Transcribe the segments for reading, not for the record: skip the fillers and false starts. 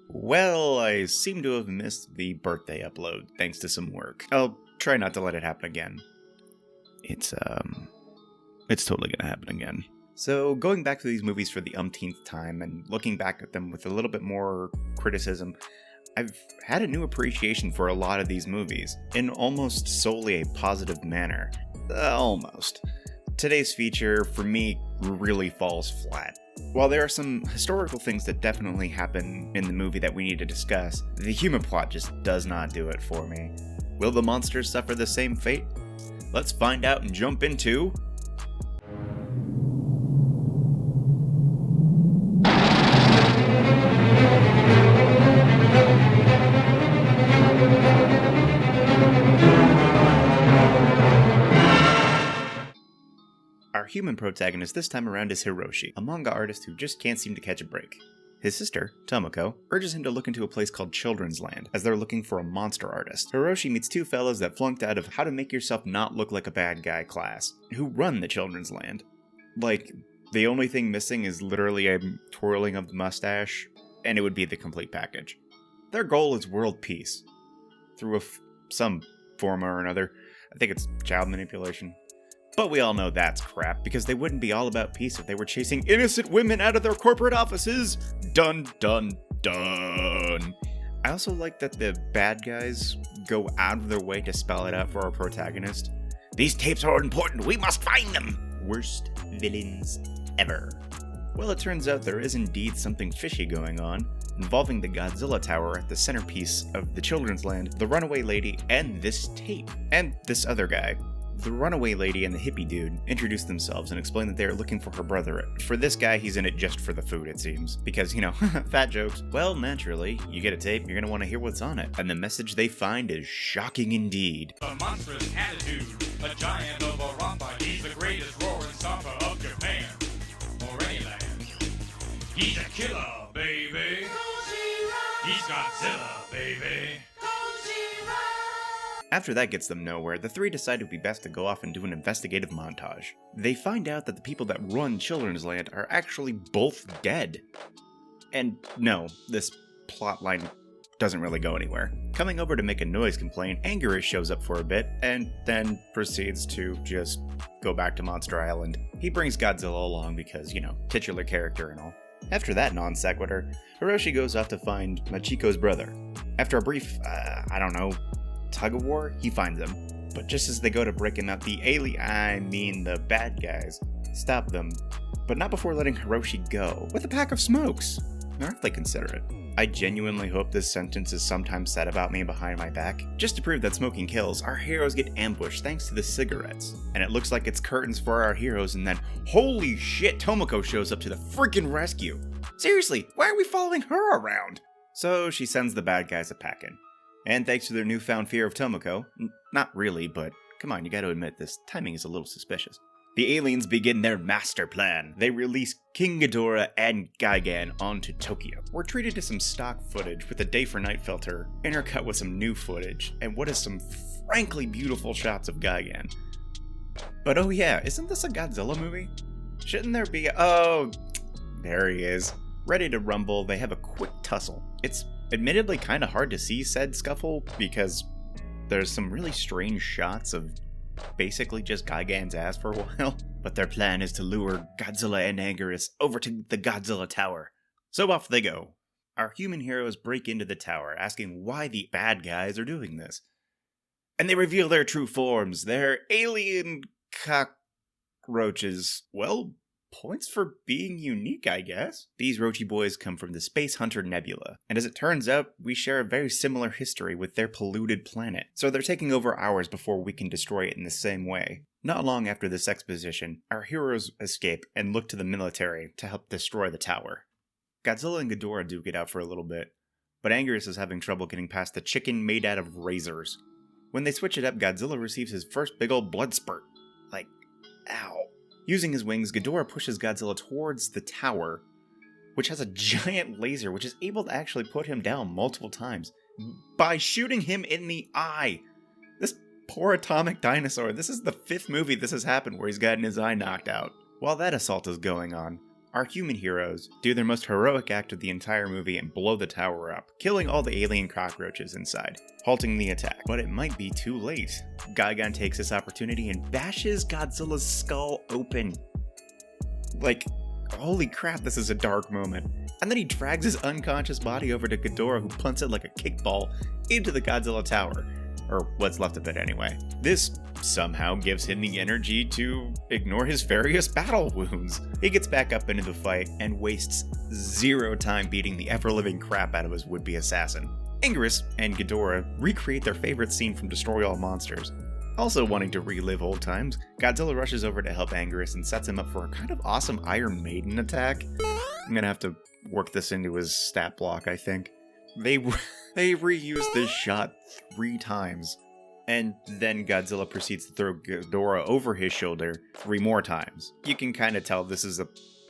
Well, I seem to have missed the birthday upload, thanks to some work. I'll try not to let it happen again. It's totally gonna happen again. So, going back to these movies for the umpteenth time, and looking back at them with a little bit more criticism, I've had a new appreciation for a lot of these movies, in almost solely a positive manner. Almost. Today's feature, for me, really falls flat. While there are some historical things that definitely happen in the movie that we need to discuss, the human plot just does not do it for me. Will the monsters suffer the same fate? Let's find out and jump into... Our human protagonist this time around is Hiroshi, a manga artist who just can't seem to catch a break. His sister, Tomoko, urges him to look into a place called Children's Land, as they're looking for a monster artist. Hiroshi meets two fellows that flunked out of How to Make Yourself Not Look Like a Bad Guy class, who run the Children's Land. Like, the only thing missing is literally a twirling of the mustache, and it would be the complete package. Their goal is world peace, through some form or another. I think it's child manipulation. But we all know that's crap, because they wouldn't be all about peace if they were chasing innocent women out of their corporate offices! Dun dun dun! I also like that the bad guys go out of their way to spell it out for our protagonist. These tapes are important, we must find them! Worst villains ever. Well, it turns out there is indeed something fishy going on, involving the Godzilla tower at the centerpiece of the Children's Land, the runaway lady, and this tape. And this other guy. The runaway lady and the hippie dude introduce themselves and explain that they are looking for her brother. For this guy, he's in it just for the food, it seems. Because, fat jokes. Well, naturally, you get a tape, you're gonna want to hear what's on it. And the message they find is shocking indeed. A monstrous attitude, a giant of a rompa. He's the greatest roaring stomper of Japan. Or any land. He's a killer, baby. He's Godzilla, baby. After that gets them nowhere, the three decide it would be best to go off and do an investigative montage. They find out that the people that run Children's Land are actually both dead. And no, this plotline doesn't really go anywhere. Coming over to make a noise complaint, Anguirus shows up for a bit, and then proceeds to just go back to Monster Island. He brings Godzilla along because, titular character and all. After that non sequitur, Hiroshi goes off to find Machiko's brother. After a brief, tug of war, he finds him. But just as they go to break him out, the bad guys stop them. But not before letting Hiroshi go, with a pack of smokes. They're awfully considerate. I genuinely hope this sentence is sometimes said about me behind my back. Just to prove that smoking kills, our heroes get ambushed thanks to the cigarettes. And it looks like it's curtains for our heroes, and then, holy shit, Tomoko shows up to the freaking rescue. Seriously, why are we following her around? So she sends the bad guys a packin'. And thanks to their newfound fear of Tomoko, not really, but come on, you gotta admit this timing is a little suspicious. The aliens begin their master plan. They release King Ghidorah and Gigan onto Tokyo. We're treated to some stock footage with a day for night filter, intercut with some new footage, and what is some frankly beautiful shots of Gigan. But oh yeah, isn't this a Godzilla movie? Shouldn't there be oh, there he is. Ready to rumble, they have a quick tussle. It's admittedly kind of hard to see said scuffle because there's some really strange shots of basically just Gigan's ass for a while. But their plan is to lure Godzilla and Anguirus over to the Godzilla tower. So off they go. Our human heroes break into the tower, asking why the bad guys are doing this. And they reveal their true forms. They're alien cockroaches. Well, points for being unique, I guess. These Rochi boys come from the Space Hunter Nebula, and as it turns out, we share a very similar history with their polluted planet, so they're taking over ours before we can destroy it in the same way. Not long after this exposition, our heroes escape and look to the military to help destroy the tower. Godzilla and Ghidorah do get out for a little bit, but Anguirus is having trouble getting past the chicken made out of razors. When they switch it up, Godzilla receives his first big ol' blood spurt. Like, ow. Using his wings, Ghidorah pushes Godzilla towards the tower, which has a giant laser which is able to actually put him down multiple times by shooting him in the eye. This poor atomic dinosaur, this is the 5th movie this has happened where he's gotten his eye knocked out. While that assault is going on, Our human heroes do their most heroic act of the entire movie and blow the tower up, killing all the alien cockroaches inside, halting the attack. But it might be too late. Gigan takes this opportunity and bashes Godzilla's skull open. Like, holy crap, this is a dark moment. And then he drags his unconscious body over to Ghidorah, who punts it like a kickball into the Godzilla tower. Or what's left of it anyway. This somehow gives him the energy to ignore his various battle wounds. He gets back up into the fight and wastes 0 time beating the ever-living crap out of his would-be assassin. Anguirus and Ghidorah recreate their favorite scene from Destroy All Monsters. Also wanting to relive old times, Godzilla rushes over to help Anguirus and sets him up for a kind of awesome Iron Maiden attack. I'm gonna have to work this into his stat block, I think. They reuse this shot 3 times, and then Godzilla proceeds to throw Ghidorah over his shoulder 3 more times. You can kind of tell this is a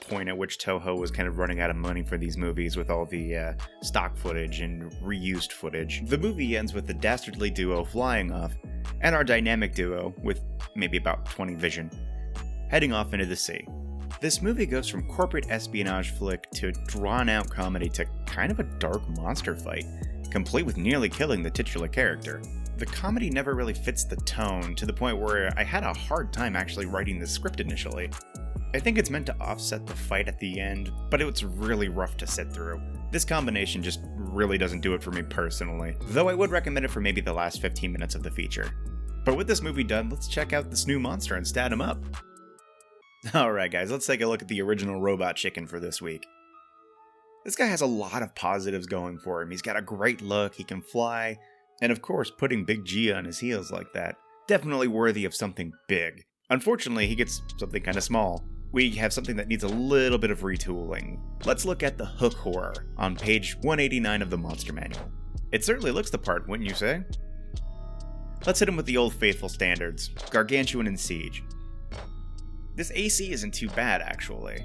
point at which Toho was kind of running out of money for these movies with all the stock footage and reused footage. The movie ends with the dastardly duo flying off, and our dynamic duo, with maybe about 20 vision, heading off into the sea. This movie goes from corporate espionage flick to drawn-out comedy to kind of a dark monster fight, complete with nearly killing the titular character. The comedy never really fits the tone, to the point where I had a hard time actually writing the script initially. I think it's meant to offset the fight at the end, but it's really rough to sit through. This combination just really doesn't do it for me personally, though I would recommend it for maybe the last 15 minutes of the feature. But with this movie done, let's check out this new monster and stat him up. Alright guys, let's take a look at the original Robot Chicken for this week. This guy has a lot of positives going for him. He's got a great look, he can fly, and of course putting Big G on his heels like that, definitely worthy of something big. Unfortunately, he gets something kind of small. We have something that needs a little bit of retooling. Let's look at the hook horror on page 189 of the Monster Manual. It certainly looks the part, wouldn't you say? Let's hit him with the old faithful standards, Gargantuan and Siege. This AC isn't too bad, actually.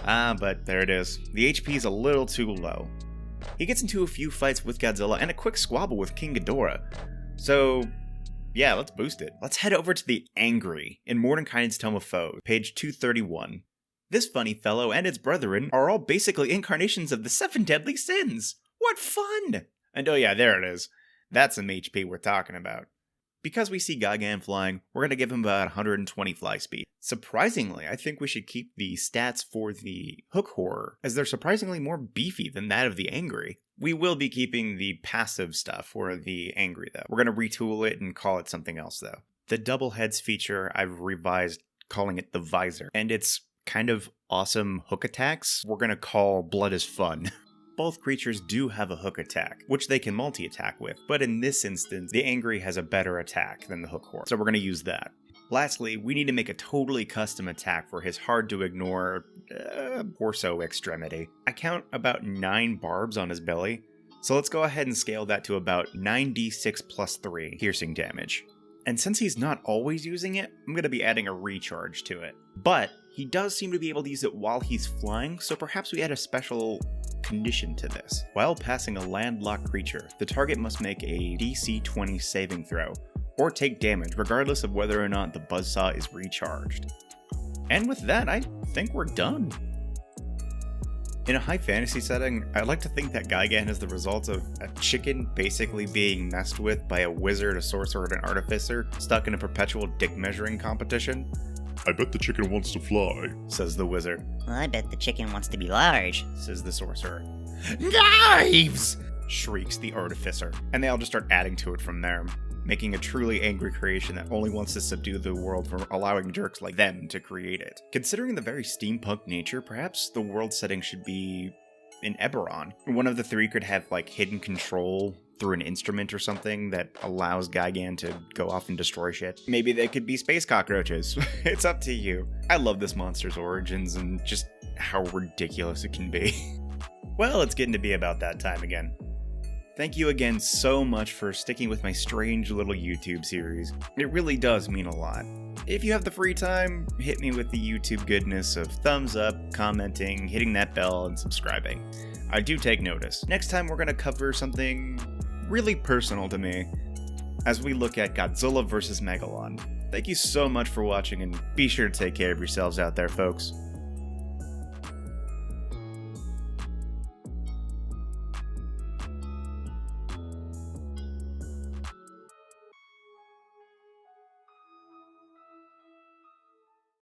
But there it is. The HP is a little too low. He gets into a few fights with Godzilla and a quick squabble with King Ghidorah. So, yeah, let's boost it. Let's head over to the Angry in Mordenkainen's Tome of Foes, page 231. This funny fellow and its brethren are all basically incarnations of the 7 deadly sins. What fun! And oh yeah, there it is. That's some HP we're talking about. Because we see Gigan flying, we're going to give him about 120 fly speed. Surprisingly, I think we should keep the stats for the hook horror, as they're surprisingly more beefy than that of the Angry. We will be keeping the passive stuff for the Angry, though. We're going to retool it and call it something else, though. The double heads feature, I've revised calling it the Visor, and its kind of awesome hook attacks, we're going to call Blood is Fun. Both creatures do have a hook attack, which they can multi-attack with, but in this instance, the Angry has a better attack than the hook horror, so we're going to use that. Lastly, we need to make a totally custom attack for his hard-to-ignore torso extremity. I count about 9 barbs on his belly, so let's go ahead and scale that to about 9d6 plus 3 piercing damage. And since he's not always using it, I'm going to be adding a recharge to it. But he does seem to be able to use it while he's flying, so perhaps we add a special condition to this. While passing a landlocked creature, the target must make a DC 20 saving throw, or take damage regardless of whether or not the buzzsaw is recharged. And with that, I think we're done. In a high fantasy setting, I like to think that Gigan is the result of a chicken basically being messed with by a wizard, a sorcerer, and an artificer stuck in a perpetual dick measuring competition. I bet the chicken wants to fly, says the wizard. Well, I bet the chicken wants to be large, says the sorcerer. Knives! Shrieks the artificer. And they all just start adding to it from there, making a truly angry creation that only wants to subdue the world for allowing jerks like them to create it. Considering the very steampunk nature, perhaps the world setting should be in Eberron. One of the 3 could have, like, hidden control through an instrument or something that allows Gigan to go off and destroy shit. Maybe they could be space cockroaches. It's up to you. I love this monster's origins and just how ridiculous it can be. Well, it's getting to be about that time again. Thank you again so much for sticking with my strange little YouTube series. It really does mean a lot. If you have the free time, hit me with the YouTube goodness of thumbs up, commenting, hitting that bell, and subscribing. I do take notice. Next time we're going to cover something really personal to me as we look at Godzilla vs. Megalon. Thank you so much for watching, and be sure to take care of yourselves out there, folks.